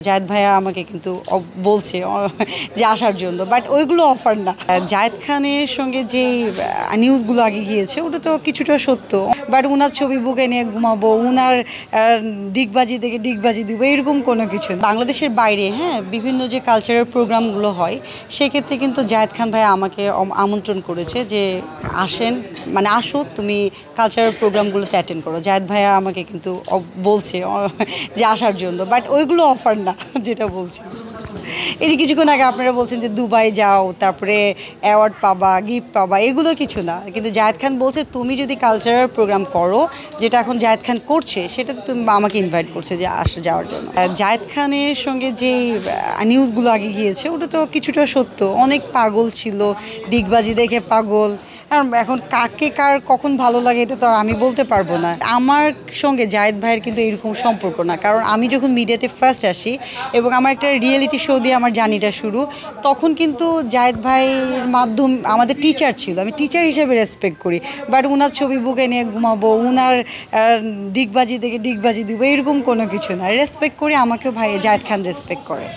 জায়েদ ভাইয়া আমাকে কিন্তু বলছে যে আসার জন্য, বাট ওইগুলো অফার না। জায়েদ খানের সঙ্গে যে নিউজগুলো আগে গিয়েছে ওটা তো কিছুটা সত্য, বাট উনার ছবি বুকে নিয়ে ঘুমাবো, উনার ডিগবাজি থেকে ডিগবাজি দিব এরকম কোনো কিছু না। বাংলাদেশের বাইরে বিভিন্ন যে কালচারাল প্রোগ্রামগুলো হয় সেক্ষেত্রে কিন্তু জায়েদ খান ভাইয়া আমাকে আমন্ত্রণ করেছে যে আসেন, মানে আসো তুমি কালচারাল প্রোগ্রামগুলোতে অ্যাটেন্ড করো। জায়েদ ভাইয়া আমাকে কিন্তু বলছে যে আসার জন্য, বাট ওইগুলো অফার না যেটা বলছি। এই যে কিছুক্ষণ আগে আপনারা বলছেন যে দুবাই যাও, তারপরে অ্যাওয়ার্ড পাবা, গিফট পাবা, এগুলো কিছু না। কিন্তু জায়েদ খান বলছে তুমি যদি কালচারাল প্রোগ্রাম করো, যেটা এখন জায়েদ খান করছে, সেটা তুমি আমাকে ইনভাইট করছে যে যাওয়ার জন্য। জায়েদ খানের সঙ্গে যে নিউজগুলো আগে গিয়েছে ওটা তো কিছুটা সত্য। অনেক পাগল ছিল, ডিগবাজি দেখে পাগল। কারণ এখন কাকে কার কখন ভালো লাগে এটা তো আর আমি বলতে পারবো না। আমার সঙ্গে জায়েদ ভাইয়ের কিন্তু এরকম সম্পর্ক না, কারণ আমি যখন মিডিয়াতে ফার্স্ট আসি এবং আমার একটা রিয়েলিটি শো দিয়ে আমার জার্নিটা শুরু, তখন কিন্তু জায়েদ ভাইয়ের মাধ্যম আমাদের টিচার ছিল, আমি টিচার হিসেবে রেসপেক্ট করি। বাট উনার ছবি বুকে নিয়ে ঘুমাবো, উনার ডিগবাজি থেকে ডিগবাজি দিব এরকম কোনো কিছু না। রেসপেক্ট করি, আমাকেও ভাই জায়েদ খান রেসপেক্ট করে।